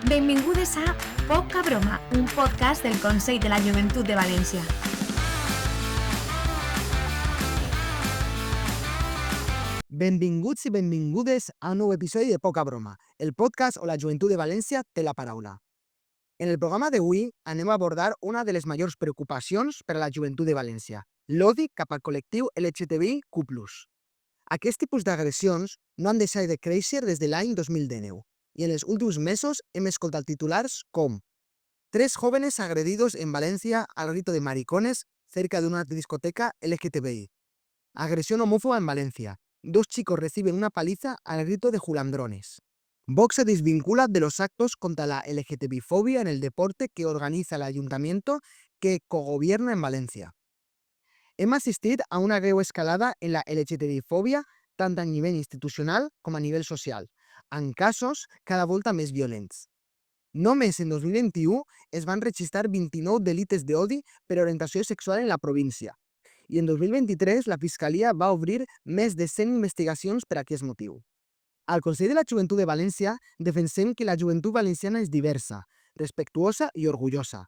Benvingudes a Poca Broma, un podcast del Consell de la Joventut de València. Benvinguts i benvingudes a un nou episodi de Poca Broma, el podcast on la Joventut de València té la paraula. En el programa d'avui anem a abordar una de les majors preocupacions per a la Joventut de València, l'odi cap al col·lectiu LGTBIQ+. Aquest tipus d'agressions no han deixat de créixer des de l'any 2019 i en els últims mesos hem escoltat titulars com 3 jóvenes agredidos en Valencia al grito de maricones cerca de una discoteca LGTBI. Agresión homófoba en Valencia. 2 chicos reciben una paliza al grito de julandrones. Vox se desvincula de los actos contra la LGTBI-fobia en el deporte que organiza el ayuntamiento que cogobierna en Valencia. Hem assistit a una greu escalada en la LGTBI-fòbia tant a nivell institucional com a nivell social, en casos cada volta més violents. Només en 2021 es van registrar 29 delictes d'odi per orientació sexual en la província, i en 2023 la Fiscalia va obrir més de 100 investigacions per aquest motiu. Al Consell de la Joventut de València defensem que la joventut valenciana és diversa, respectuosa i orgullosa.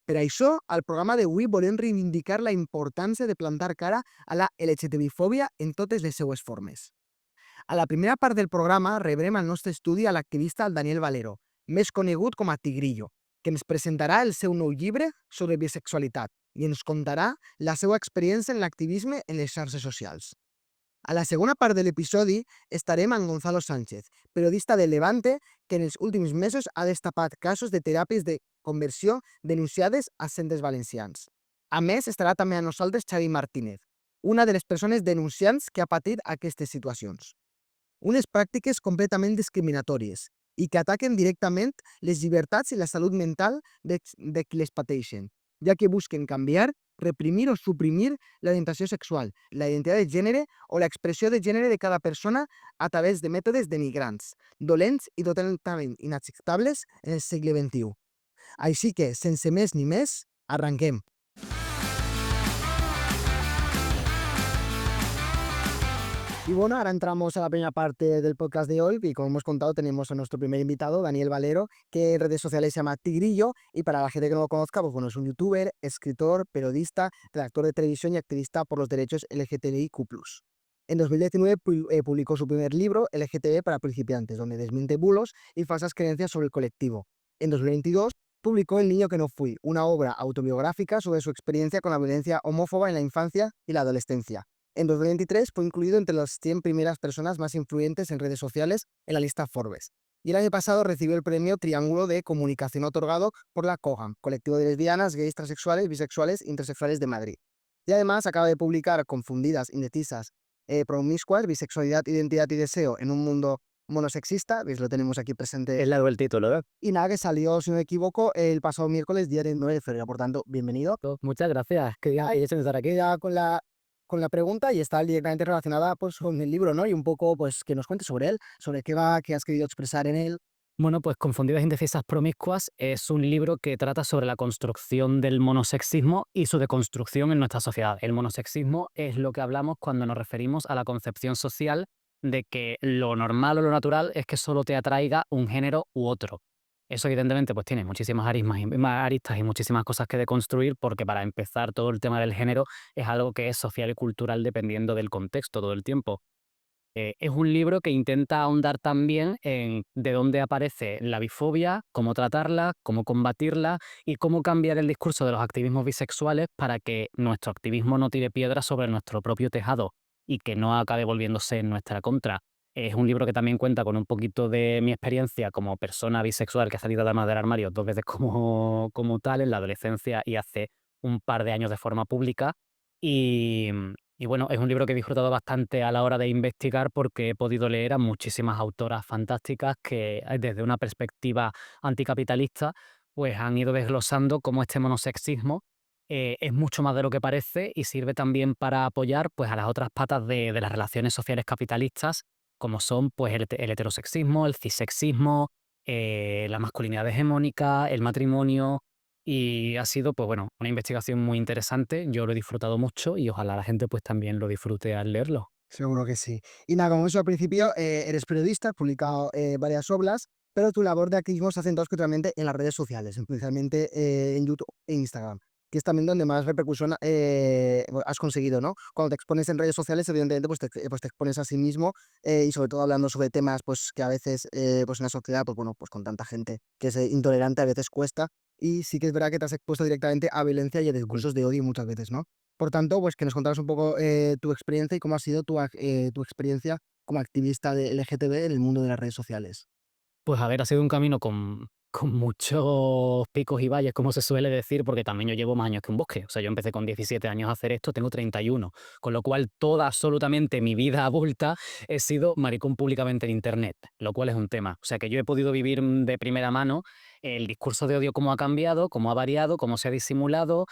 Per això, al programa d'avui volem reivindicar la importància de plantar cara a la LGTBI-fòbia en totes les seues formes. A la primera part del programa rebrem al nostre estudi a l'activista Daniel Valero, més conegut com a Tigrillo, que ens presentarà el seu nou llibre sobre bisexualitat i ens contarà la seva experiència en l'activisme en les xarxes socials. A la segona part de l'episodi estarem amb Gonzalo Sánchez, periodista de Levante que en els últims mesos ha destapat casos de teràpies de conversió denunciades a centres valencians. A més, estarà també a nosaltres Xavi Martínez, una de les persones denunciants que ha patit aquestes situacions. Unes pràctiques completament discriminatòries i que ataquen directament les llibertats i la salut mental de qui les pateixen, ja que busquen canviar, reprimir o suprimir l'orientació sexual, la identitat de gènere o l'expressió de gènere de cada persona a través de mètodes denigrants, dolents i totalment inacceptables en el segle XXI. Així que, sense més ni més, arranquem. Y bueno, ahora entramos a la primera parte del podcast de hoy y como hemos contado tenemos a nuestro primer invitado, Daniel Valero, que en redes sociales se llama Tigrillo y para la gente que no lo conozca, pues bueno, es un youtuber, escritor, periodista, redactor de televisión y activista por los derechos LGTBIQ+. En 2019 publicó su primer libro, LGTB para principiantes, donde desmiente bulos y falsas creencias sobre el colectivo. En 2022 publicó El niño que no fui, una obra autobiográfica sobre su experiencia con la violencia homófoba en la infancia y la adolescencia. En 2023 fue incluido entre las 100 primeras personas más influyentes en redes sociales en la lista Forbes. Y el año pasado recibió el premio Triángulo de Comunicación otorgado por la COGAM, colectivo de lesbianas, gays, transexuales, bisexuales e intersexuales de Madrid. Y además acaba de publicar Confundidas, Indecisas, Promiscuas, Bisexualidad, Identidad y Deseo en un mundo monosexista, ¿veis? Lo tenemos aquí presente. Es largo el título, ¿eh? Y nada, que salió, si no me equivoco, el pasado miércoles, día 9 de febrero. Por tanto, bienvenido. Muchas gracias. Que ya de estar aquí ya con la pregunta y está directamente relacionada pues con el libro, ¿no? Y un poco pues que nos cuentes sobre él, sobre qué va, qué has querido expresar en él. Bueno, pues Confundidas, Indecisas, Promiscuas es un libro que trata sobre la construcción del monosexismo y su deconstrucción en nuestra sociedad. El monosexismo es lo que hablamos cuando nos referimos a la concepción social de que lo normal o lo natural es que solo te atraiga un género u otro. Eso evidentemente pues tiene muchísimas aristas y muchísimas cosas que deconstruir porque para empezar todo el tema del género es algo que es social y cultural dependiendo del contexto todo el tiempo. Es un libro que intenta ahondar también en de dónde aparece la bifobia, cómo tratarla, cómo combatirla y cómo cambiar el discurso de los activismos bisexuales para que nuestro activismo no tire piedras sobre nuestro propio tejado y que no acabe volviéndose en nuestra contra. Es un libro que también cuenta con un poquito de mi experiencia como persona bisexual que ha salido además del armario 2 veces como tal en la adolescencia y hace un par de años de forma pública. Y bueno, es un libro que he disfrutado bastante a la hora de investigar porque he podido leer a muchísimas autoras fantásticas que desde una perspectiva anticapitalista pues han ido desglosando cómo este monosexismo es mucho más de lo que parece y sirve también para apoyar pues a las otras patas de las relaciones sociales capitalistas como son pues el heterosexismo, el cisexismo, la masculinidad hegemónica, el matrimonio, y ha sido, pues bueno, una investigación muy interesante. Yo lo he disfrutado mucho y ojalá la gente pues también lo disfrute al leerlo. Seguro que sí. Y nada, como eso al principio, eres periodista, has publicado varias obras pero tu labor de activismo se ha centrado exclusivamente en las redes sociales, especialmente en YouTube e Instagram, que es también donde más repercusión has conseguido, ¿no? Cuando te expones en redes sociales, evidentemente, pues te expones a sí mismo y sobre todo hablando sobre temas pues, que a veces pues en la sociedad, pues bueno, pues con tanta gente que es intolerante, a veces cuesta. Y sí que es verdad que te has expuesto directamente a violencia y a discursos de odio muchas veces, ¿no? Por tanto, pues que nos contaras un poco tu experiencia y cómo ha sido tu experiencia como activista de LGTB en el mundo de las redes sociales. Pues a ver, ha sido un camino con muchos picos y valles, como se suele decir, porque también yo llevo más años que un bosque. O sea, yo empecé con 17 años a hacer esto, tengo 31, con lo cual toda absolutamente mi vida adulta he sido maricón públicamente en Internet, lo cual es un tema. O sea, que yo he podido vivir de primera mano el discurso de odio, cómo ha cambiado, cómo ha variado, cómo se ha disimulado,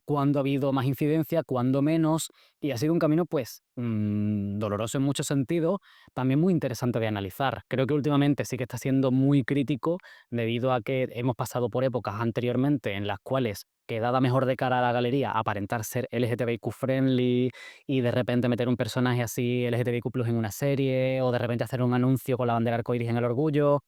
cuándo ha habido más incidencia, cuándo menos, y ha sido un camino, pues, doloroso en muchos sentidos, también muy interesante de analizar. Creo que últimamente sí que está siendo muy crítico debido a que hemos pasado por épocas anteriormente en las cuales quedaba mejor de cara a la galería aparentar ser LGTBIQ friendly y de repente meter un personaje así LGTBIQ+ en una serie o de repente hacer un anuncio con la bandera arcoíris en el orgullo.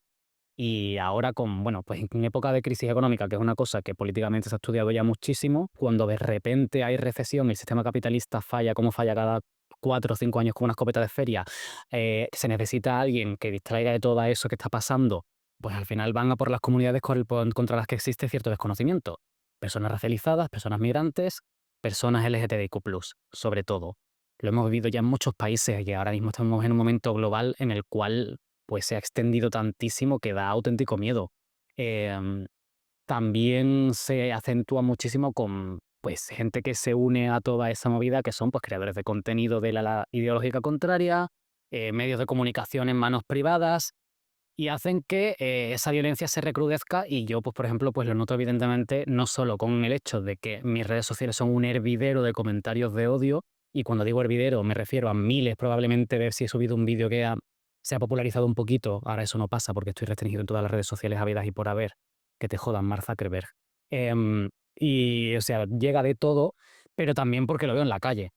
Y ahora con, bueno, pues en época de crisis económica, que es una cosa que políticamente se ha estudiado ya muchísimo, cuando de repente hay recesión y el sistema capitalista falla como falla cada 4 o 5 años con una escopeta de feria, se necesita alguien que distraiga de todo eso que está pasando, pues al final van a por las comunidades contra las que existe cierto desconocimiento. Personas racializadas, personas migrantes, personas LGTBIQ+, sobre todo. Lo hemos vivido ya en muchos países y ahora mismo estamos en un momento global en el cual pues se ha extendido tantísimo que da auténtico miedo. Em, También se acentúa muchísimo con pues gente que se une a toda esa movida, que son pues creadores de contenido de la ideológica contraria, medios de comunicación en manos privadas, y hacen que esa violencia se recrudezca. Y yo, pues por ejemplo, pues lo noto evidentemente no solo con el hecho de que mis redes sociales son un hervidero de comentarios de odio, y cuando digo hervidero me refiero a miles probablemente de si he subido un vídeo que se ha popularizado un poquito. Ahora eso no pasa porque estoy restringido en todas las redes sociales habidas y por haber. Que te jodan, Mark Zuckerberg. Y, o sea, llega de todo, pero también porque lo veo en la calle.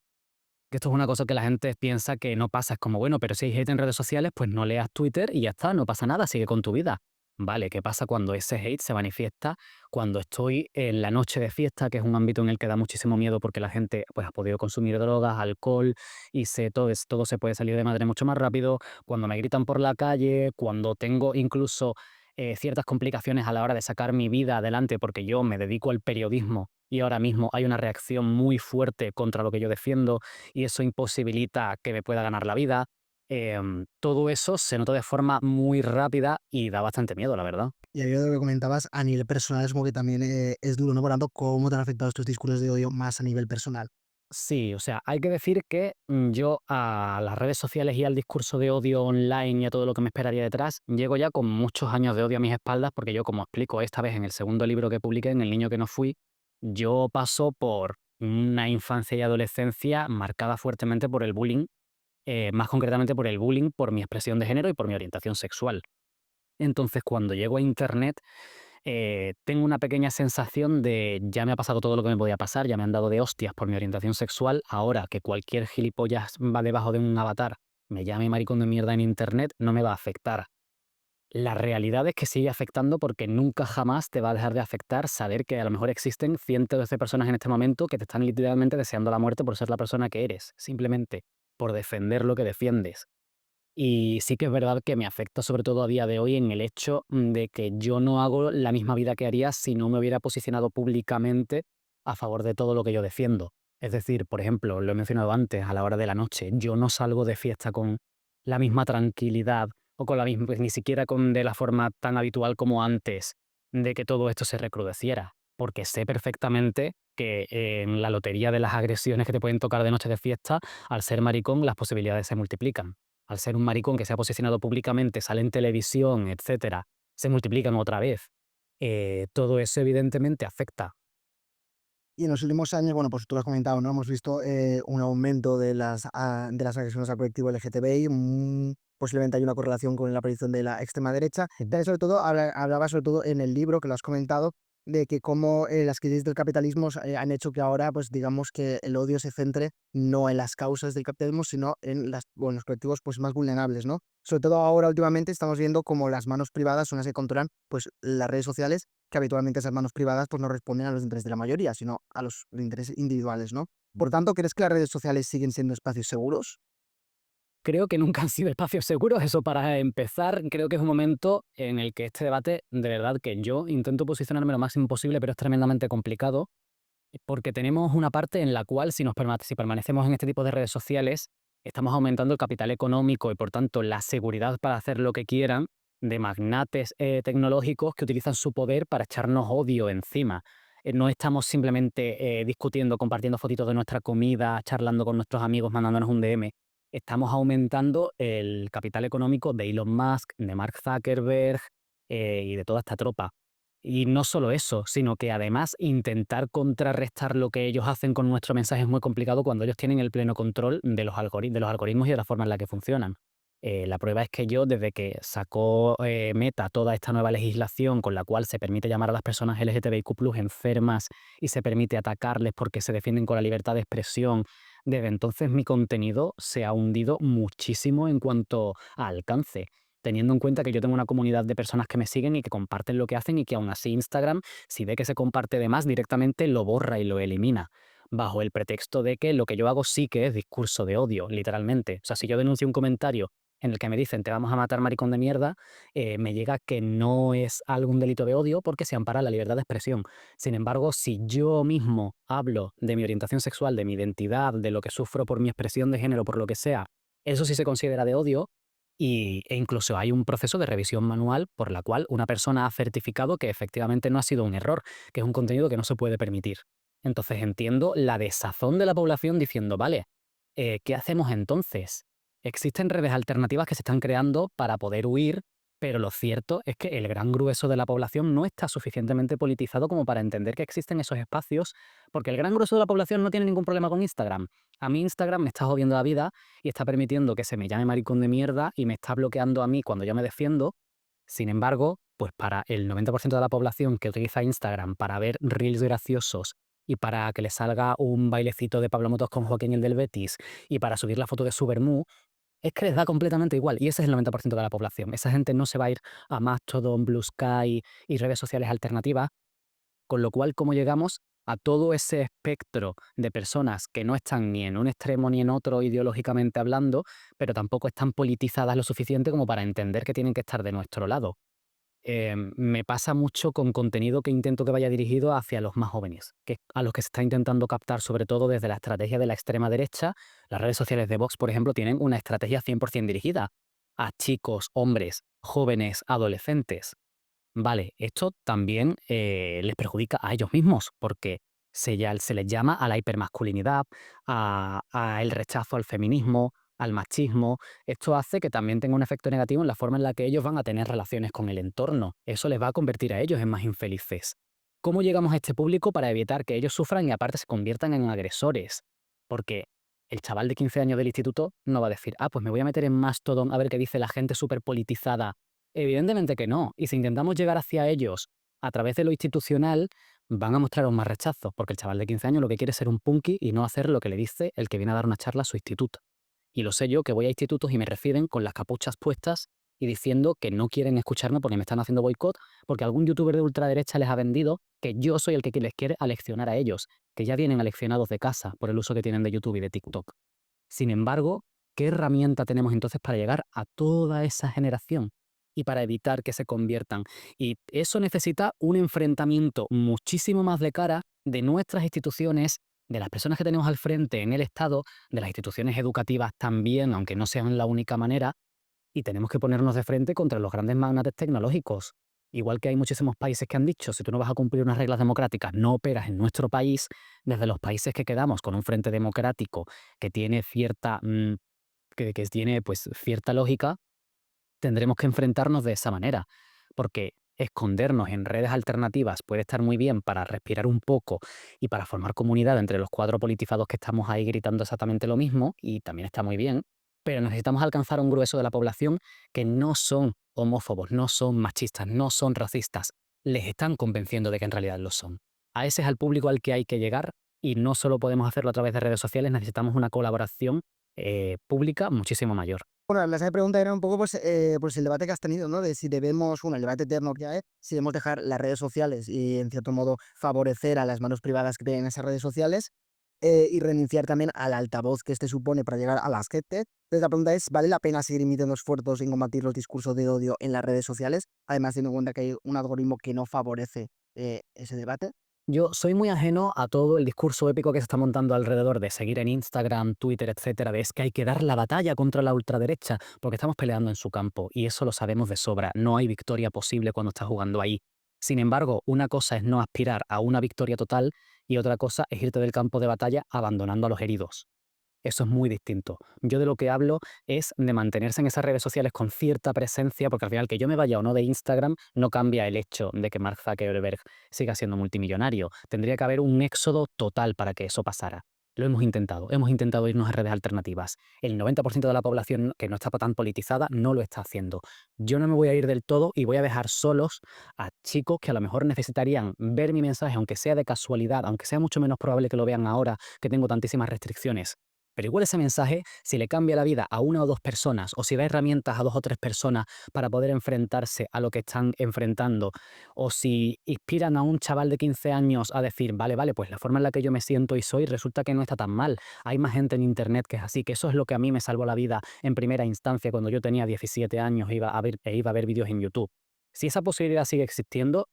Que esto es una cosa que la gente piensa que no pasa. Es como, bueno, pero si hay hate en redes sociales, pues no leas Twitter y ya está, no pasa nada, sigue con tu vida. Vale, ¿qué pasa cuando ese hate se manifiesta? Cuando estoy en la noche de fiesta, que es un ámbito en el que da muchísimo miedo porque la gente pues, ha podido consumir drogas, alcohol y todo se puede salir de madre mucho más rápido. Cuando me gritan por la calle, cuando tengo incluso ciertas complicaciones a la hora de sacar mi vida adelante porque yo me dedico al periodismo y ahora mismo hay una reacción muy fuerte contra lo que yo defiendo y eso imposibilita que me pueda ganar la vida. Todo eso se nota de forma muy rápida y da bastante miedo, la verdad. Y ahí lo que comentabas a nivel personal es como que también es duro, ¿no? Por tanto, ¿cómo te han afectado estos discursos de odio más a nivel personal? Sí, o sea, hay que decir que yo a las redes sociales y al discurso de odio online y a todo lo que me esperaría detrás, llego ya con muchos años de odio a mis espaldas, porque yo, como explico esta vez en el segundo libro que publiqué, en El niño que no fui, yo paso por una infancia y adolescencia marcada fuertemente por el bullying, más concretamente por el bullying por mi expresión de género y por mi orientación sexual. Entonces, cuando llego a Internet, tengo una pequeña sensación de ya me ha pasado todo lo que me podía pasar, ya me han dado de hostias por mi orientación sexual, ahora que cualquier gilipollas va debajo de un avatar, me llame maricón de mierda en Internet, no me va a afectar. La realidad es que sigue afectando porque nunca jamás te va a dejar de afectar saber que a lo mejor existen cientos de personas en este momento que te están literalmente deseando la muerte por ser la persona que eres, simplemente por defender lo que defiendes. Y sí que es verdad que me afecta sobre todo a día de hoy en el hecho de que yo no hago la misma vida que haría si no me hubiera posicionado públicamente a favor de todo lo que yo defiendo. Es decir, por ejemplo, lo he mencionado antes, a la hora de la noche, yo no salgo de fiesta con la misma tranquilidad o con la misma, pues ni siquiera con de la forma tan habitual como antes de que todo esto se recrudeciera, porque sé perfectamente que en la lotería de las agresiones que te pueden tocar de noche de fiesta, al ser maricón, las posibilidades se multiplican. Al ser un maricón que se ha posicionado públicamente, sale en televisión, etcétera, se multiplican otra vez. Todo eso evidentemente afecta. Y en los últimos años, bueno, pues tú lo has comentado, ¿no? Hemos visto un aumento de las agresiones al colectivo LGTBI, posiblemente hay una correlación con la aparición de la extrema derecha. También sobre todo, hablaba sobre todo en el libro que lo has comentado, de que cómo las crisis del capitalismo han hecho que ahora, pues digamos que el odio se centre no en las causas del capitalismo, sino en los colectivos pues, más vulnerables, ¿no? Sobre todo ahora últimamente estamos viendo como las manos privadas son las que controlan pues, las redes sociales, que habitualmente esas manos privadas pues, no responden a los intereses de la mayoría, sino a los intereses individuales, ¿no? Por tanto, ¿crees que las redes sociales siguen siendo espacios seguros? Creo que nunca han sido espacios seguros, eso para empezar. Creo que es un momento en el que este debate, de verdad que yo intento posicionarme lo máximo posible, pero es tremendamente complicado, porque tenemos una parte en la cual si permanecemos en este tipo de redes sociales, estamos aumentando el capital económico y por tanto la seguridad para hacer lo que quieran de magnates tecnológicos que utilizan su poder para echarnos odio encima. No estamos simplemente discutiendo, compartiendo fotitos de nuestra comida, charlando con nuestros amigos, mandándonos un DM. Estamos aumentando el capital económico de Elon Musk, de Mark Zuckerberg y de toda esta tropa. Y no solo eso, sino que además intentar contrarrestar lo que ellos hacen con nuestro mensaje es muy complicado cuando ellos tienen el pleno control de los algoritmos y de la forma en la que funcionan. La prueba es que yo, desde que sacó Meta toda esta nueva legislación con la cual se permite llamar a las personas LGTBIQ+ enfermas y se permite atacarles porque se defienden con la libertad de expresión, desde entonces mi contenido se ha hundido muchísimo en cuanto a alcance, teniendo en cuenta que yo tengo una comunidad de personas que me siguen y que comparten lo que hacen y que aún así Instagram, si ve que se comparte de más, directamente lo borra y lo elimina, bajo el pretexto de que lo que yo hago sí que es discurso de odio, literalmente. O sea, si yo denuncio un comentario en el que me dicen te vamos a matar, maricón de mierda, me llega que no es algún delito de odio porque se ampara la libertad de expresión. Sin embargo, si yo mismo hablo de mi orientación sexual, de mi identidad, de lo que sufro por mi expresión de género, por lo que sea, eso sí se considera de odio e incluso hay un proceso de revisión manual por la cual una persona ha certificado que efectivamente no ha sido un error, que es un contenido que no se puede permitir. Entonces entiendo la desazón de la población diciendo, vale, ¿qué hacemos entonces? Existen redes alternativas que se están creando para poder huir, pero lo cierto es que el gran grueso de la población no está suficientemente politizado como para entender que existen esos espacios, porque el gran grueso de la población no tiene ningún problema con Instagram. A mí Instagram me está jodiendo la vida y está permitiendo que se me llame maricón de mierda y me está bloqueando a mí cuando yo me defiendo. Sin embargo, pues para el 90% de la población que utiliza Instagram para ver reels graciosos y para que le salga un bailecito de Pablo Motos con Joaquín el del Betis y para subir la foto de su vermú, es que les da completamente igual, y ese es el 90% de la población. Esa gente no se va a ir a Mastodon, Blue Sky y redes sociales alternativas, con lo cual, ¿cómo llegamos a todo ese espectro de personas que no están ni en un extremo ni en otro ideológicamente hablando, pero tampoco están politizadas lo suficiente como para entender que tienen que estar de nuestro lado? Me pasa mucho con contenido que intento que vaya dirigido hacia los más jóvenes, que es a los que se está intentando captar, sobre todo desde la estrategia de la extrema derecha. Las redes sociales de Vox, por ejemplo, tienen una estrategia 100% dirigida a chicos, hombres, jóvenes, adolescentes. Vale, esto también les perjudica a ellos mismos, porque se les llama a la hipermasculinidad, a el rechazo al feminismo, al machismo. Esto hace que también tenga un efecto negativo en la forma en la que ellos van a tener relaciones con el entorno. Eso les va a convertir a ellos en más infelices. ¿Cómo llegamos a este público para evitar que ellos sufran y aparte se conviertan en agresores? Porque el chaval de 15 años del instituto no va a decir, ah, pues me voy a meter en Mastodon a ver qué dice la gente súper politizada. Evidentemente que no. Y si intentamos llegar hacia ellos a través de lo institucional, van a mostrar aún más rechazo, porque el chaval de 15 años lo que quiere es ser un punky y no hacer lo que le dice el que viene a dar una charla a su instituto. Y lo sé yo, que voy a institutos y me reciben con las capuchas puestas y diciendo que no quieren escucharme porque me están haciendo boicot, porque algún youtuber de ultraderecha les ha vendido que yo soy el que les quiere aleccionar a ellos, que ya vienen aleccionados de casa por el uso que tienen de YouTube y de TikTok. Sin embargo, ¿qué herramienta tenemos entonces para llegar a toda esa generación y para evitar que se conviertan? Y eso necesita un enfrentamiento muchísimo más de cara de nuestras instituciones, de las personas que tenemos al frente en el Estado, de las instituciones educativas también, aunque no sean la única manera, y tenemos que ponernos de frente contra los grandes magnates tecnológicos. Igual que hay muchísimos países que han dicho, si tú no vas a cumplir unas reglas democráticas, no operas en nuestro país, desde los países que quedamos con un frente democrático que tiene que tiene pues cierta lógica, tendremos que enfrentarnos de esa manera, porque escondernos en redes alternativas puede estar muy bien para respirar un poco y para formar comunidad entre los cuatro politizados que estamos ahí gritando exactamente lo mismo, y también está muy bien, pero necesitamos alcanzar a un grueso de la población que no son homófobos, no son machistas, no son racistas, les están convenciendo de que en realidad lo son. A ese es al público al que hay que llegar y no solo podemos hacerlo a través de redes sociales, necesitamos una colaboración pública muchísimo mayor. Bueno, la segunda pregunta era un poco pues el debate que has tenido, ¿no? De si debemos, el debate eterno que hay, si debemos dejar las redes sociales y, en cierto modo, favorecer a las manos privadas que tienen esas redes sociales y renunciar también al altavoz que este supone para llegar a las gente. Entonces, la pregunta es, ¿vale la pena seguir emitiendo esfuerzos en combatir los discursos de odio en las redes sociales? Además, teniendo en cuenta que hay un algoritmo que no favorece ese debate. Yo soy muy ajeno a todo el discurso épico que se está montando alrededor de seguir en Instagram, Twitter, etcétera, de es que hay que dar la batalla contra la ultraderecha porque estamos peleando en su campo y eso lo sabemos de sobra. No hay victoria posible cuando estás jugando ahí. Sin embargo, una cosa es no aspirar a una victoria total y otra cosa es irte del campo de batalla abandonando a los heridos. Eso es muy distinto. Yo de lo que hablo es de mantenerse en esas redes sociales con cierta presencia, porque al final que yo me vaya o no de Instagram no cambia el hecho de que Mark Zuckerberg siga siendo multimillonario. Tendría que haber un éxodo total para que eso pasara. Lo hemos intentado irnos a redes alternativas. El 90% de la población que no está tan politizada no lo está haciendo. Yo no me voy a ir del todo y voy a dejar solos a chicos que a lo mejor necesitarían ver mi mensaje, aunque sea de casualidad, aunque sea mucho menos probable que lo vean ahora que tengo tantísimas restricciones. Pero igual ese mensaje, si le cambia la vida a una o dos personas, o si da herramientas a 2 o 3 personas para poder enfrentarse a lo que están enfrentando, o si inspiran a un chaval de 15 años a decir, vale, pues la forma en la que yo me siento y soy resulta que no está tan mal. Hay más gente en internet que es así, que eso es lo que a mí me salvó la vida en primera instancia cuando yo tenía 17 años iba a ver vídeos en YouTube. Si esa posibilidad sigue existiendo,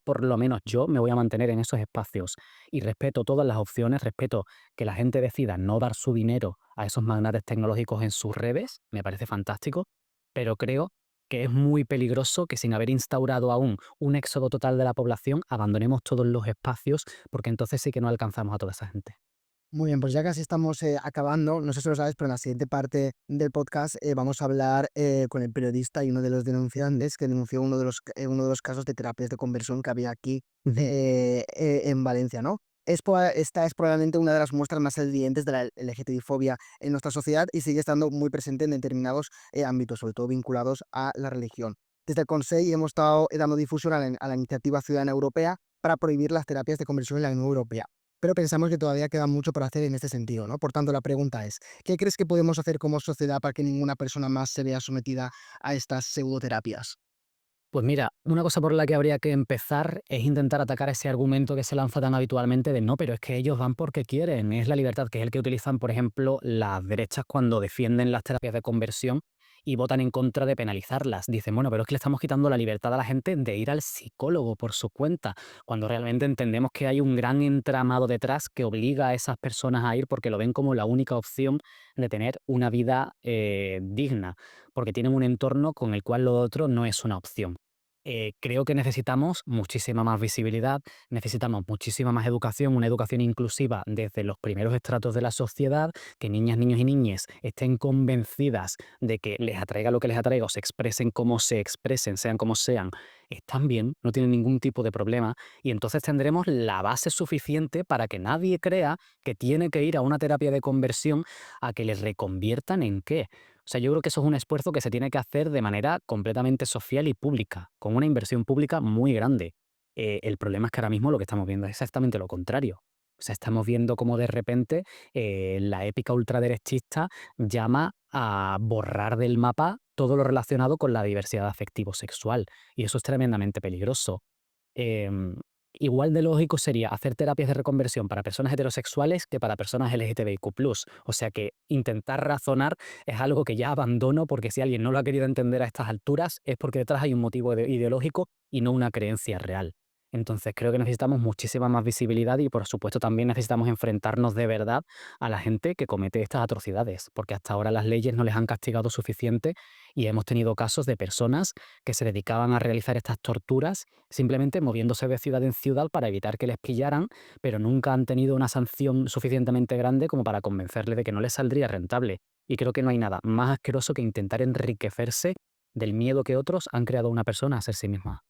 por lo menos yo, me voy a mantener en esos espacios y respeto todas las opciones, respeto que la gente decida no dar su dinero a esos magnates tecnológicos en sus redes, me parece fantástico, pero creo que es muy peligroso que sin haber instaurado aún un éxodo total de la población, abandonemos todos los espacios, porque entonces sí que no alcanzamos a toda esa gente. Muy bien, pues ya casi estamos acabando. No sé si lo sabes, pero en la siguiente parte del podcast vamos a hablar con el periodista y uno de los denunciantes que denunció uno de los casos de terapias de conversión que había aquí en Valencia, ¿no? Esta es probablemente una de las muestras más evidentes de la LGTBI-fobia en nuestra sociedad y sigue estando muy presente en determinados ámbitos, sobre todo vinculados a la religión. Desde el Consejo hemos estado dando difusión a la iniciativa ciudadana europea para prohibir las terapias de conversión en la Unión Europea. Pero pensamos que todavía queda mucho por hacer en este sentido, ¿no? Por tanto, la pregunta es, ¿qué crees que podemos hacer como sociedad para que ninguna persona más se vea sometida a estas pseudoterapias? Pues mira, una cosa por la que habría que empezar es intentar atacar ese argumento que se lanza tan habitualmente de no, pero es que ellos van porque quieren, es la libertad, que es el que utilizan, por ejemplo, las derechas cuando defienden las terapias de conversión y votan en contra de penalizarlas. Dicen, bueno, pero es que le estamos quitando la libertad a la gente de ir al psicólogo por su cuenta, cuando realmente entendemos que hay un gran entramado detrás que obliga a esas personas a ir porque lo ven como la única opción de tener una vida digna, porque tienen un entorno con el cual lo otro no es una opción. Creo que necesitamos muchísima más visibilidad, necesitamos muchísima más educación, una educación inclusiva desde los primeros estratos de la sociedad, que niñas, niños y niñas estén convencidas de que les atraiga lo que les atraiga o se expresen como se expresen, sean como sean, están bien, no tienen ningún tipo de problema y entonces tendremos la base suficiente para que nadie crea que tiene que ir a una terapia de conversión a que les reconviertan en qué. O sea, yo creo que eso es un esfuerzo que se tiene que hacer de manera completamente social y pública, con una inversión pública muy grande. El problema es que ahora mismo lo que estamos viendo es exactamente lo contrario. O sea, estamos viendo cómo de repente la épica ultraderechista llama a borrar del mapa todo lo relacionado con la diversidad afectivo-sexual. Y eso es tremendamente peligroso. Em, Igual de lógico sería hacer terapias de reconversión para personas heterosexuales que para personas LGTBIQ+. O sea que intentar razonar es algo que ya abandono porque si alguien no lo ha querido entender a estas alturas es porque detrás hay un motivo ideológico y no una creencia real. Entonces creo que necesitamos muchísima más visibilidad y por supuesto también necesitamos enfrentarnos de verdad a la gente que comete estas atrocidades, porque hasta ahora las leyes no les han castigado suficiente y hemos tenido casos de personas que se dedicaban a realizar estas torturas simplemente moviéndose de ciudad en ciudad para evitar que les pillaran, pero nunca han tenido una sanción suficientemente grande como para convencerle de que no les saldría rentable. Y creo que no hay nada más asqueroso que intentar enriquecerse del miedo que otros han creado a una persona a ser sí misma.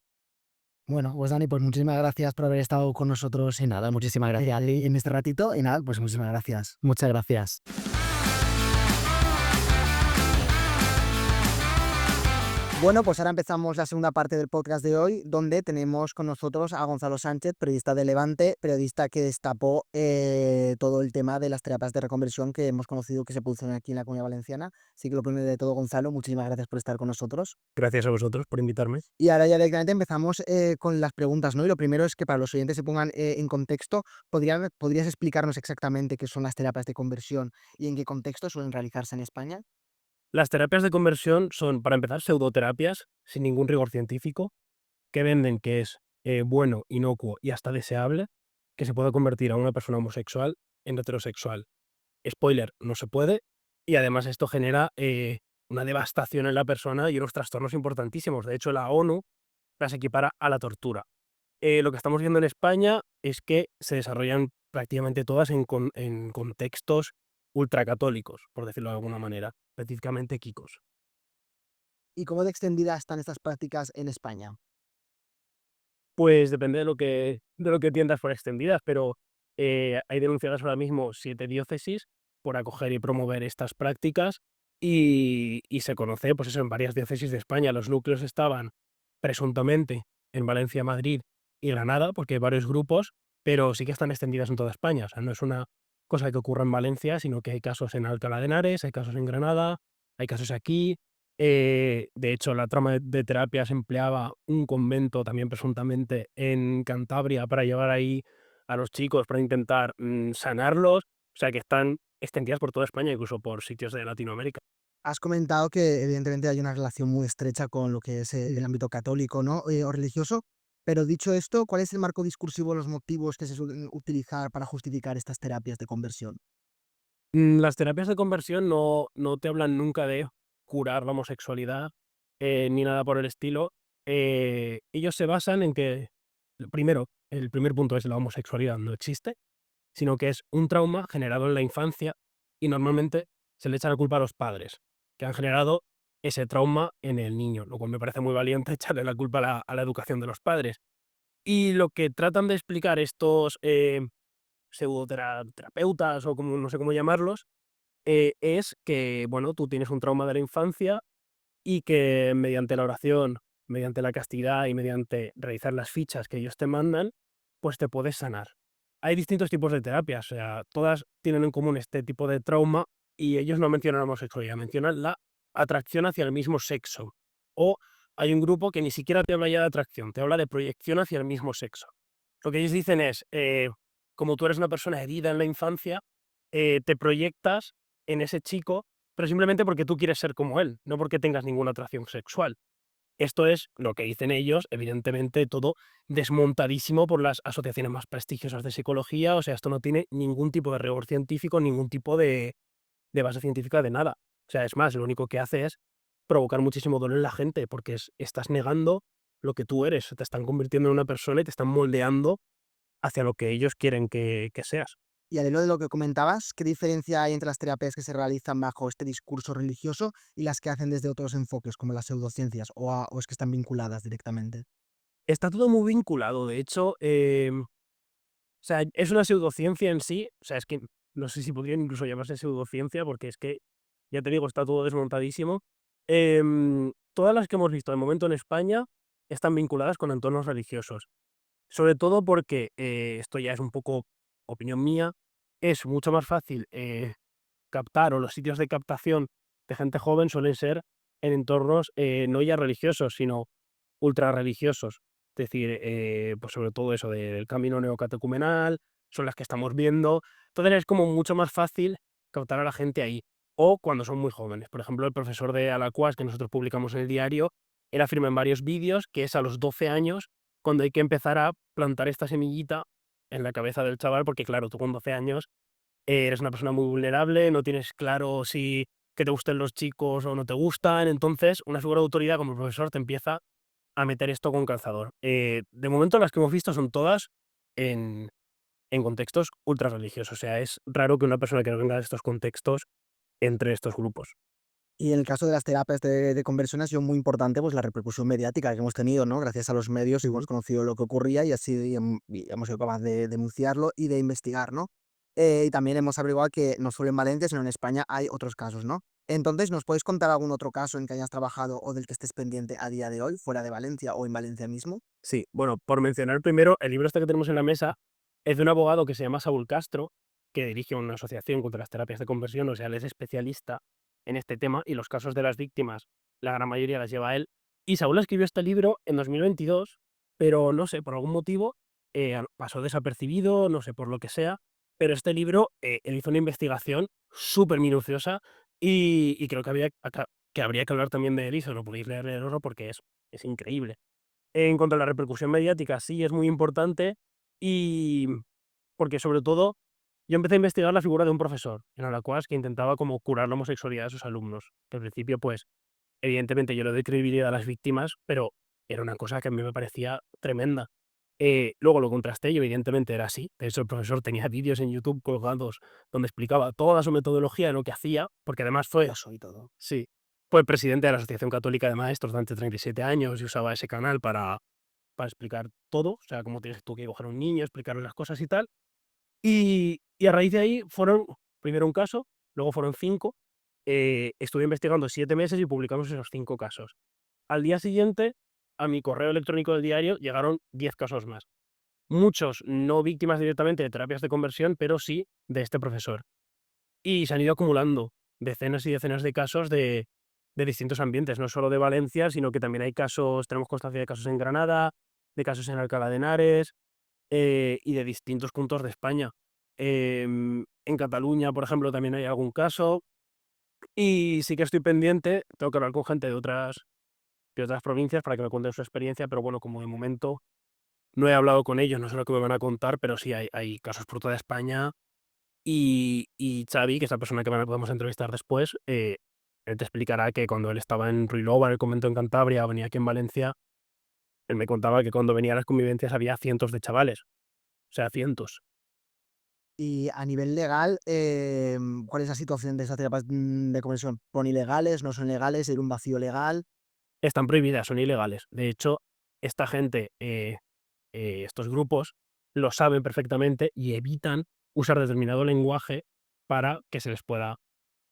Bueno, pues Dani, pues muchísimas gracias por haber estado con nosotros Y nada, muchísimas gracias. en este ratito. Y nada, pues muchísimas gracias. Muchas gracias. Bueno, pues ahora empezamos la segunda parte del podcast de hoy, donde tenemos con nosotros a Gonzalo Sánchez, periodista de Levante, periodista que destapó todo el tema de las terapias de reconversión que hemos conocido que se producen aquí en la Comunidad Valenciana. Así que lo primero de todo, Gonzalo, muchísimas gracias por estar con nosotros. Gracias a vosotros por invitarme. Y ahora ya directamente empezamos con las preguntas, ¿no? Y lo primero es que para los oyentes se pongan en contexto, ¿podrías explicarnos exactamente qué son las terapias de conversión y en qué contexto suelen realizarse en España? Las terapias de conversión son, para empezar, pseudoterapias sin ningún rigor científico, que venden que es bueno, inocuo y hasta deseable, que se puede convertir a una persona homosexual en heterosexual. Spoiler, no se puede, y además esto genera una devastación en la persona y unos trastornos importantísimos. De hecho, la ONU las equipara a la tortura. Lo que estamos viendo en España es que se desarrollan prácticamente todas en contextos ultracatólicos, por decirlo de alguna manera, específicamente kikos. ¿Y cómo de extendidas están estas prácticas en España? Pues depende de lo que entiendas por extendidas, pero hay denunciadas ahora mismo 7 diócesis por acoger y promover estas prácticas y se conoce, pues eso, en varias diócesis de España. Los núcleos estaban presuntamente en Valencia, Madrid y Granada, porque hay varios grupos, pero sí que están extendidas en toda España. O sea, no es una cosa que ocurra en Valencia, sino que hay casos en Alcalá de Henares, hay casos en Granada, hay casos aquí. De hecho, la trama de terapias empleaba un convento también presuntamente en Cantabria para llevar ahí a los chicos para intentar sanarlos. O sea, que están extendidas por toda España, incluso por sitios de Latinoamérica. Has comentado que evidentemente hay una relación muy estrecha con lo que es el ámbito católico, ¿no? O religioso, pero dicho esto, ¿cuál es el marco discursivo, los motivos que se suelen utilizar para justificar estas terapias de conversión? Las terapias de conversión no te hablan nunca de curar la homosexualidad ni nada por el estilo. Ellos se basan en que, primero, el primer punto es la homosexualidad no existe, sino que es un trauma generado en la infancia y normalmente se le echa la culpa a los padres, que han generado ese trauma en el niño, lo cual me parece muy valiente echarle la culpa a la educación de los padres. Y lo que tratan de explicar estos pseudoterapeutas o como, no sé cómo llamarlos, es que, bueno, tú tienes un trauma de la infancia y que mediante la oración, mediante la castidad y mediante realizar las fichas que ellos te mandan, pues te puedes sanar. Hay distintos tipos de terapias, o sea, todas tienen en común este tipo de trauma y ellos no mencionan la homosexualidad, mencionan la atracción hacia el mismo sexo. O hay un grupo que ni siquiera te habla ya de atracción, te habla de proyección hacia el mismo sexo. Lo que ellos dicen es, como tú eres una persona herida en la infancia, te proyectas en ese chico, pero simplemente porque tú quieres ser como él, no porque tengas ninguna atracción sexual. Esto es lo que dicen ellos, evidentemente todo desmontadísimo por las asociaciones más prestigiosas de psicología, o sea, esto no tiene ningún tipo de rigor científico, ningún tipo de base científica de nada. O sea, es más, lo único que hace es provocar muchísimo dolor en la gente, porque estás negando lo que tú eres, te están convirtiendo en una persona y te están moldeando hacia lo que ellos quieren que seas. Y al hilo de lo que comentabas, ¿qué diferencia hay entre las terapias que se realizan bajo este discurso religioso y las que hacen desde otros enfoques, como las pseudociencias, o es que están vinculadas directamente? Está todo muy vinculado, de hecho, o sea, es una pseudociencia en sí, o sea, es que no sé si podría incluso llamarse pseudociencia, porque es que, ya te digo, está todo desmontadísimo. Todas las que hemos visto de momento en España están vinculadas con entornos religiosos, sobre todo porque, esto ya es un poco opinión mía, es mucho más fácil captar, o los sitios de captación de gente joven suelen ser en entornos no ya religiosos, sino ultra religiosos. Es decir, pues sobre todo eso del camino neocatecumenal, son las que estamos viendo. Entonces es como mucho más fácil captar a la gente ahí. O cuando son muy jóvenes. Por ejemplo, el profesor de Alacuas, que nosotros publicamos en el diario, él afirma en varios vídeos que es a los 12 años cuando hay que empezar a plantar esta semillita en la cabeza del chaval, porque claro, tú con 12 años eres una persona muy vulnerable, no tienes claro si que te gusten los chicos o no te gustan, entonces una figura de autoridad como el profesor te empieza a meter esto con calzador. De momento las que hemos visto son todas en, en contextos ultra religiosos, o sea, es raro que una persona que no venga de estos contextos entre estos grupos. Y en el caso de las terapias de conversión ha sido muy importante pues, la repercusión mediática que hemos tenido, ¿no? Gracias a los medios hemos conocido lo que ocurría y así y hemos sido capaces de denunciarlo y de investigar, ¿no? Y también hemos averiguado que no solo en Valencia, sino en España hay otros casos, ¿no? Entonces, ¿nos puedes contar algún otro caso en que hayas trabajado o del que estés pendiente a día de hoy, fuera de Valencia o en Valencia mismo? Sí, bueno, por mencionar primero, el libro este que tenemos en la mesa es de un abogado que se llama Saúl Castro, que dirige una asociación contra las terapias de conversión, o sea, él es especialista en este tema y los casos de las víctimas, la gran mayoría las lleva él. Y Saúl escribió este libro en 2022, pero no sé, por algún motivo pasó desapercibido, no sé por lo que sea, pero este libro, él hizo una investigación súper minuciosa y creo que, que habría que hablar también de él y se lo podéis leer en el oro porque es increíble. En cuanto a la repercusión mediática, sí es muy importante y porque sobre todo yo empecé a investigar la figura de un profesor en Alacuas que intentaba como curar la homosexualidad de sus alumnos. Que al principio, pues, evidentemente yo le doy credibilidad a las víctimas, pero era una cosa que a mí me parecía tremenda. Luego lo contrasté y evidentemente era así. De hecho, el profesor tenía vídeos en YouTube colgados donde explicaba toda su metodología de lo que hacía, porque además fue, Eso y todo. sí, fue presidente de la Asociación Católica de Maestros durante 37 años y usaba ese canal para explicar todo, o sea, cómo tienes tú que dibujar a un niño, explicarle las cosas y tal. Y a raíz de ahí fueron, primero un caso, luego fueron 5. Estuve investigando 7 meses y publicamos esos 5 casos. Al día siguiente, a mi correo electrónico del diario llegaron 10 casos más. Muchos no víctimas directamente de terapias de conversión, pero sí de este profesor. Y se han ido acumulando decenas y decenas de casos de distintos ambientes, no solo de Valencia, sino que también hay casos, tenemos constancia de casos en Granada, de casos en Alcalá de Henares, y de distintos puntos de España. En Cataluña, por ejemplo, también hay algún caso. Y sí que estoy pendiente, tengo que hablar con gente de otras provincias para que me cuenten su experiencia, pero bueno, como de momento no he hablado con ellos, no sé lo que me van a contar, pero sí hay casos por toda España. Y Xavi, que es la persona que podemos entrevistar después, él te explicará que cuando él estaba en Ruilova, en el convento en Cantabria, o venía aquí en Valencia, él me contaba que cuando venía a las convivencias había cientos de chavales, o sea, cientos. Y a nivel legal, ¿cuál es la situación de estas terapias de conversión? ¿Son ilegales? ¿No son legales? ¿Era un vacío legal? Están prohibidas, son ilegales. De hecho, esta gente, estos grupos, lo saben perfectamente y evitan usar determinado lenguaje para que se les pueda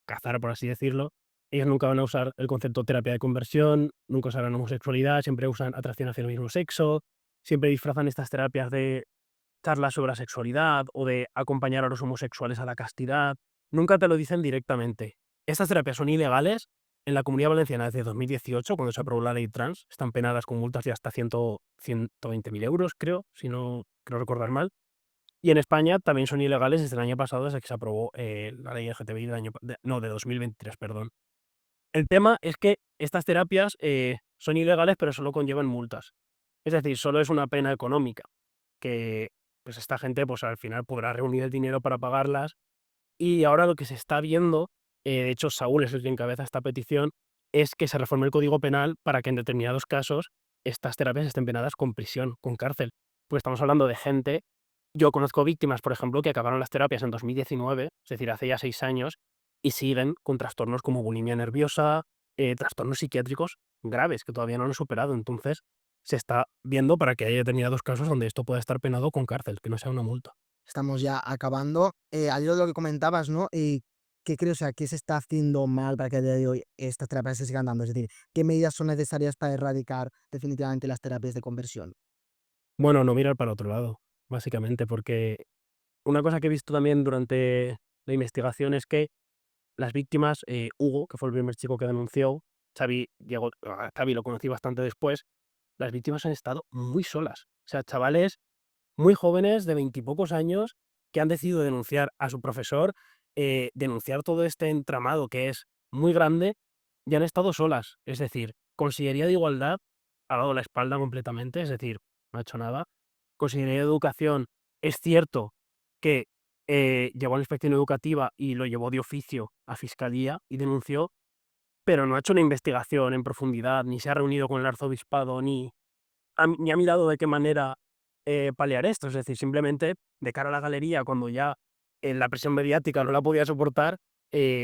cazar, por así decirlo. Ellos nunca van a usar el concepto terapia de conversión, nunca usarán homosexualidad, siempre usan atracción hacia el mismo sexo, siempre disfrazan estas terapias de charlas sobre la sexualidad o de acompañar a los homosexuales a la castidad. Nunca te lo dicen directamente. Estas terapias son ilegales en la Comunidad Valenciana desde 2018, cuando se aprobó la ley trans. Están penadas con multas de hasta 120.000 euros, creo, si no creo recordar mal. Y en España también son ilegales desde el año pasado, desde que se aprobó la ley LGTBI de 2023, perdón. El tema es que estas terapias son ilegales, pero solo conllevan multas. Es decir, solo es una pena económica, que pues esta gente pues al final podrá reunir el dinero para pagarlas. Y ahora lo que se está viendo, de hecho Saúl es el que encabeza esta petición, es que se reforme el Código Penal para que en determinados casos estas terapias estén penadas con prisión, con cárcel. Pues estamos hablando de gente, yo conozco víctimas, por ejemplo, que acabaron las terapias en 2019, es decir, hace ya 6 años, y siguen con trastornos como bulimia nerviosa, trastornos psiquiátricos graves que todavía no han superado. Entonces, se está viendo para que haya determinados casos donde esto pueda estar penado con cárcel, que no sea una multa. Estamos ya acabando. Al hilo de lo que comentabas, ¿no? ¿Qué crees, o sea, qué se está haciendo mal para que a día de hoy estas terapias se sigan dando? Es decir, ¿qué medidas son necesarias para erradicar definitivamente las terapias de conversión? Bueno, no mirar para otro lado, básicamente, porque una cosa que he visto también durante la investigación es que las víctimas, Hugo, que fue el primer chico que denunció, Xavi lo conocí bastante después, las víctimas han estado muy solas. O sea, chavales muy jóvenes de veintipocos años que han decidido denunciar a su profesor, denunciar todo este entramado que es muy grande y han estado solas. Es decir, Consellería de Igualdad ha dado la espalda completamente, es decir, no ha hecho nada. Consellería de Educación, es cierto que llevó a la inspección educativa y lo llevó de oficio a Fiscalía y denunció, pero no ha hecho una investigación en profundidad, ni se ha reunido con el arzobispado, ni ha mirado de qué manera paliar esto. Es decir, simplemente de cara a la galería, cuando ya la presión mediática no la podía soportar,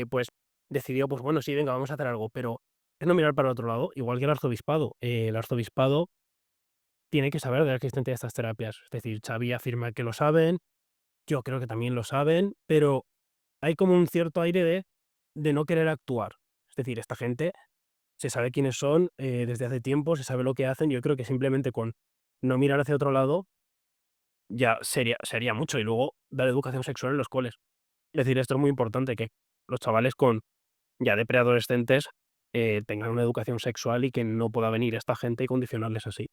pues decidió, pues bueno, sí, venga, vamos a hacer algo, pero es no mirar para otro lado, igual que el arzobispado. El arzobispado tiene que saber de la existencia de estas terapias. Es decir, Xavi afirma que lo saben, yo creo que también lo saben, pero hay como un cierto aire de no querer actuar. Es decir, esta gente se sabe quiénes son desde hace tiempo, se sabe lo que hacen. Yo creo que simplemente con no mirar hacia otro lado ya sería mucho. Y luego dar educación sexual en los coles. Es decir, esto es muy importante, que los chavales con ya de preadolescentes tengan una educación sexual y que no pueda venir esta gente y condicionarles así.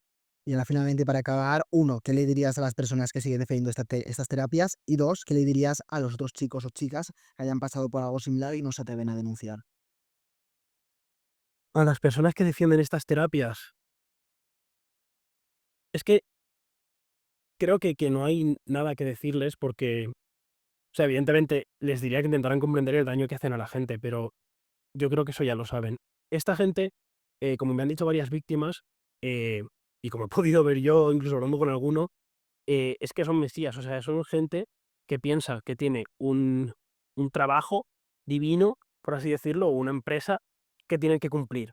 Y ahora finalmente para acabar, uno, ¿qué le dirías a las personas que siguen defendiendo estas terapias? Y dos, ¿qué le dirías a los otros chicos o chicas que hayan pasado por algo similar y no se atreven a denunciar? A las personas que defienden estas terapias, es que creo que no hay nada que decirles porque, o sea, evidentemente les diría que intentaran comprender el daño que hacen a la gente, pero yo creo que eso ya lo saben. Esta gente, como me han dicho varias víctimas, eh, y como he podido ver yo, incluso hablando con alguno, es que son mesías, o sea, son gente que piensa que tiene un trabajo divino, por así decirlo, o una empresa que tienen que cumplir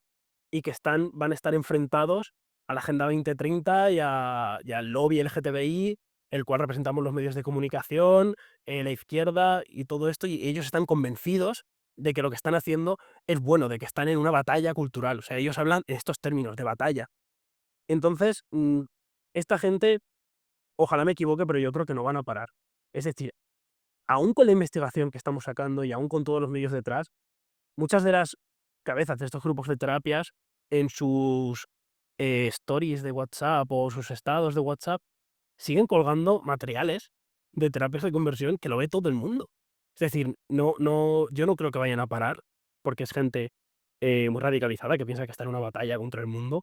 y que van a estar enfrentados a la Agenda 2030 y al lobby LGTBI, el cual representamos los medios de comunicación, la izquierda y todo esto, y ellos están convencidos de que lo que están haciendo es bueno, de que están en una batalla cultural. O sea, ellos hablan en estos términos de batalla. Entonces, esta gente, ojalá me equivoque, pero yo creo que no van a parar. Es decir, aún con la investigación que estamos sacando y aún con todos los medios detrás, muchas de las cabezas de estos grupos de terapias en sus stories de WhatsApp o sus estados de WhatsApp siguen colgando materiales de terapias de conversión que lo ve todo el mundo. Es decir, yo no creo que vayan a parar porque es gente muy radicalizada que piensa que está en una batalla contra el mundo.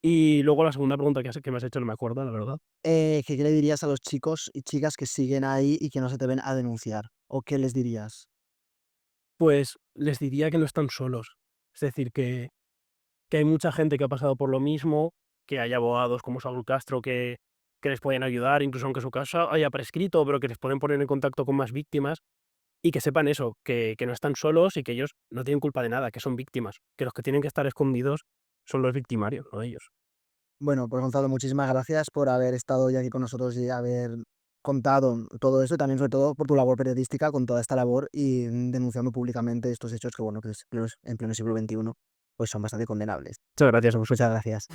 Y luego la segunda pregunta que me has hecho no me acuerdo, la verdad. ¿Qué le dirías a los chicos y chicas que siguen ahí y que no se atreven a denunciar? ¿O qué les dirías? Pues les diría que no están solos. Es decir, que hay mucha gente que ha pasado por lo mismo, que hay abogados como Saúl Castro que les pueden ayudar, incluso aunque su caso haya prescrito, pero que les pueden poner en contacto con más víctimas y que sepan eso, que no están solos y que ellos no tienen culpa de nada, que son víctimas, que los que tienen que estar escondidos son los victimarios, no ellos. Bueno, pues Gonzalo, muchísimas gracias por haber estado hoy aquí con nosotros y haber contado todo eso y también sobre todo por tu labor periodística con toda esta labor y denunciando públicamente estos hechos que, bueno, que en pleno siglo XXI pues son bastante condenables. Muchas gracias a Muchas gracias.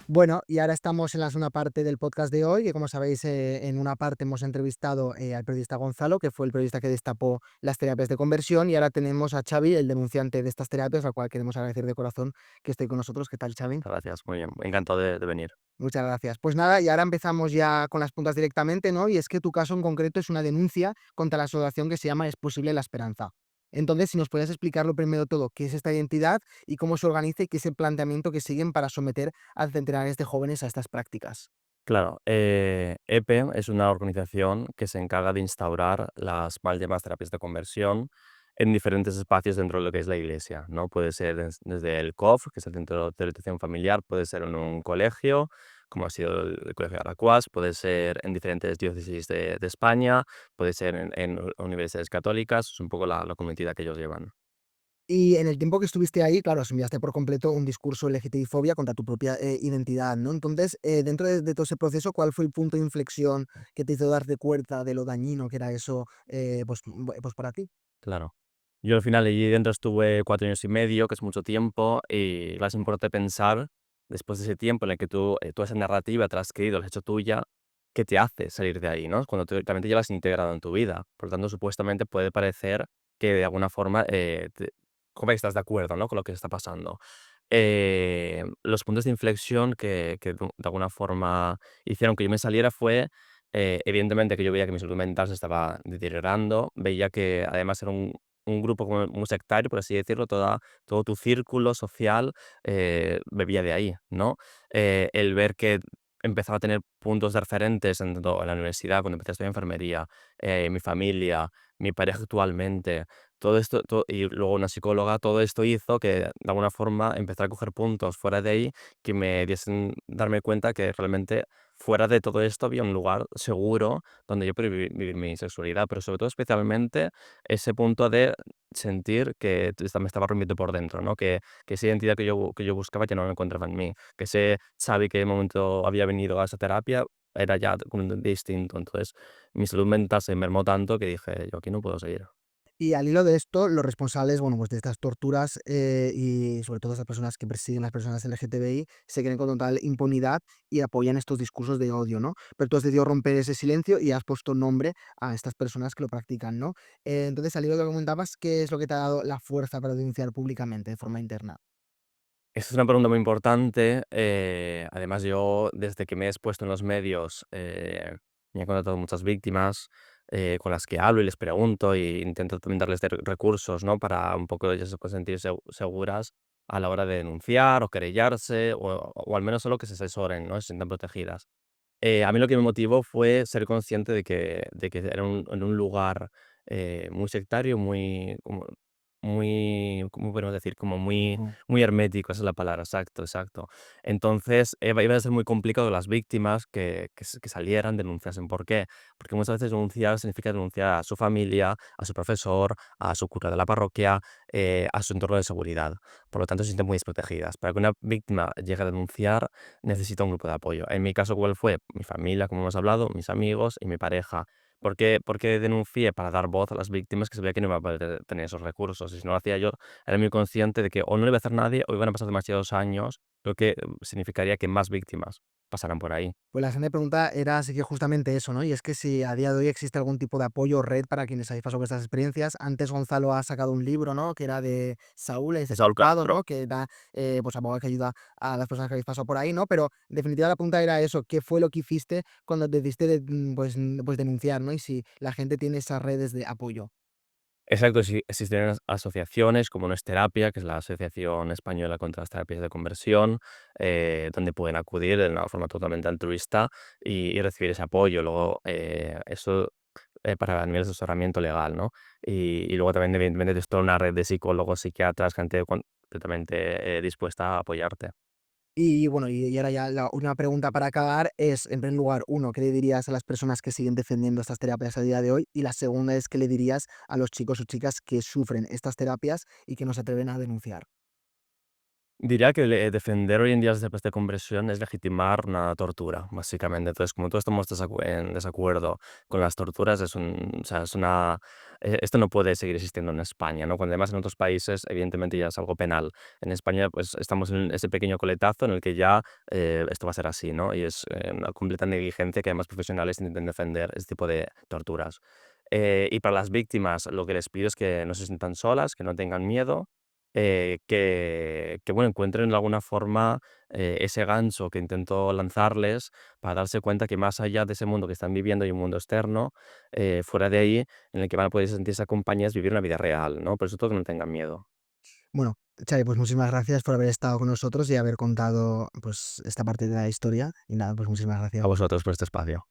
Bueno, y ahora estamos en la segunda parte del podcast de hoy, que como sabéis, en una parte hemos entrevistado al periodista Gonzalo, que fue el periodista que destapó las terapias de conversión, y ahora tenemos a Xavi, el denunciante de estas terapias, al cual queremos agradecer de corazón que esté con nosotros. ¿Qué tal, Xavi? Gracias, muy bien. Encantado de venir. Muchas gracias. Pues nada, y ahora empezamos ya con las puntas directamente, ¿no? Y es que tu caso en concreto es una denuncia contra la asociación que se llama Es Posible la Esperanza. Entonces, si nos puedes explicar lo primero de todo, qué es esta identidad y cómo se organiza y qué es el planteamiento que siguen para someter a centenares de jóvenes a estas prácticas. Claro, EPE es una organización que se encarga de instaurar las mal llamadas terapias de conversión en diferentes espacios dentro de lo que es la iglesia, ¿no? Puede ser desde el COF, que es el Centro de Orientación Familiar, puede ser en un colegio, como ha sido el Colegio de Alacuás, puede ser en diferentes diócesis de España, puede ser en universidades católicas, es un poco la comunidad que ellos llevan. Y en el tiempo que estuviste ahí, claro, asumías por completo un discurso LGTBI-fobia contra tu propia identidad, ¿no? Entonces, dentro de todo ese proceso, ¿cuál fue el punto de inflexión que te hizo darte cuenta de lo dañino que era eso pues para ti? Claro. Yo al final allí dentro estuve 4 años y medio, que es mucho tiempo, y es importante pensar, después de ese tiempo en el que toda esa narrativa te la has creído, la has hecho tuya, ¿qué te hace salir de ahí, no? Cuando tú realmente ya la has integrado en tu vida. Por lo tanto, supuestamente puede parecer que de alguna forma, como que estás de acuerdo, ¿no? Con lo que está pasando. Los puntos de inflexión que de alguna forma hicieron que yo me saliera fue, evidentemente, que yo veía que mi salud mental se estaba deteriorando, veía que además era un grupo como muy sectario, por así decirlo, todo tu círculo social bebía de ahí, ¿no? El ver que empezaba a tener puntos de referentes tanto en la universidad, cuando empecé a estudiar enfermería, mi familia, mi pareja actualmente, todo esto, y luego una psicóloga, todo esto hizo que de alguna forma empezara a coger puntos fuera de ahí que me diesen darme cuenta que realmente fuera de todo esto había un lugar seguro donde yo podía vivir mi sexualidad, pero sobre todo especialmente ese punto de sentir que me estaba rompiendo por dentro, ¿no? Que esa identidad que yo buscaba ya no la encontraba en mí, que ese Xavi que en un momento había venido a esa terapia era ya completamente distinto. Entonces, mi salud mental se mermó tanto que dije: "Yo aquí no puedo seguir". Y al hilo de esto, los responsables, bueno, pues de estas torturas y sobre todo estas personas que persiguen a las personas LGTBI se creen con total impunidad y apoyan estos discursos de odio, ¿no? Pero tú has decidido romper ese silencio y has puesto nombre a estas personas que lo practican, ¿no? Entonces, al hilo de lo que comentabas, ¿qué es lo que te ha dado la fuerza para denunciar públicamente de forma interna? Esa es una pregunta muy importante. Además, yo desde que me he expuesto en los medios, me he contactado muchas víctimas con las que hablo y les pregunto y intento también darles recursos, ¿no? Para un poco ellas se puedan sentir seguras a la hora de denunciar o querellarse o al menos solo que se asesoren, ¿no? Se sientan protegidas. A mí lo que me motivó fue ser consciente de que era en un lugar muy sectario, muy, ¿cómo podemos decir? Como muy hermético, esa es la palabra, exacto, exacto. Entonces, iba a ser muy complicado las víctimas que salieran, denunciasen. ¿Por qué? Porque muchas veces denunciar significa denunciar a su familia, a su profesor, a su cura de la parroquia, a su entorno de seguridad. Por lo tanto, se sienten muy desprotegidas. Para que una víctima llegue a denunciar, necesita un grupo de apoyo. En mi caso, ¿cuál fue? Mi familia, como hemos hablado, mis amigos y mi pareja. ¿Por qué denuncié? Para dar voz a las víctimas que sabía que no iba a poder tener esos recursos. Y si no lo hacía yo, era muy consciente de que o no lo iba a hacer nadie o iban a pasar demasiados años, lo que significaría que más víctimas pasarán por ahí. Pues la siguiente pregunta era así que justamente eso, ¿no? Y es que si a día de hoy existe algún tipo de apoyo o red para quienes habéis pasado por estas experiencias. Antes Gonzalo ha sacado un libro, ¿no? Que era de Saúl, es Es algo Estado, claro. ¿no? Que da, pues abogado que ayuda a las personas que habéis pasado por ahí, ¿no? Pero en definitiva la pregunta era eso, ¿qué fue lo que hiciste cuando decidiste pues denunciar, ¿no? Y si la gente tiene esas redes de apoyo. Exacto, sí, existen asociaciones como No es Terapia, que es la Asociación Española contra las Terapias de Conversión, donde pueden acudir de una forma totalmente altruista y recibir ese apoyo. Luego, eso para a nivel de asesoramiento legal, ¿no? Y luego también, evidentemente, tienes toda una red de psicólogos, psiquiatras, gente completamente dispuesta a apoyarte. Y bueno, y ahora ya la última pregunta para acabar es, en primer lugar, uno, ¿qué le dirías a las personas que siguen defendiendo estas terapias a día de hoy? Y la segunda es, ¿qué le dirías a los chicos o chicas que sufren estas terapias y que no se atreven a denunciar? Diría que defender hoy en día las terapias de conversión es legitimar una tortura, básicamente. Entonces, como todos estamos en desacuerdo con las torturas, o sea, esto no puede seguir existiendo en España, ¿no? Cuando además en otros países, evidentemente ya es algo penal. En España, pues estamos en ese pequeño coletazo en el que ya esto va a ser así, ¿no? Y es una completa negligencia que además profesionales intenten defender este tipo de torturas. Y para las víctimas, lo que les pido es que no se sientan solas, que no tengan miedo, bueno, encuentren de alguna forma ese gancho que intento lanzarles para darse cuenta que más allá de ese mundo que están viviendo y un mundo externo, fuera de ahí, en el que van a poder sentirse acompañados, vivir una vida real, ¿no? Por eso todo que no tengan miedo. Bueno, Xavi, pues muchísimas gracias por haber estado con nosotros y haber contado pues esta parte de la historia. Y nada, pues muchísimas A gracias. vosotros por este espacio.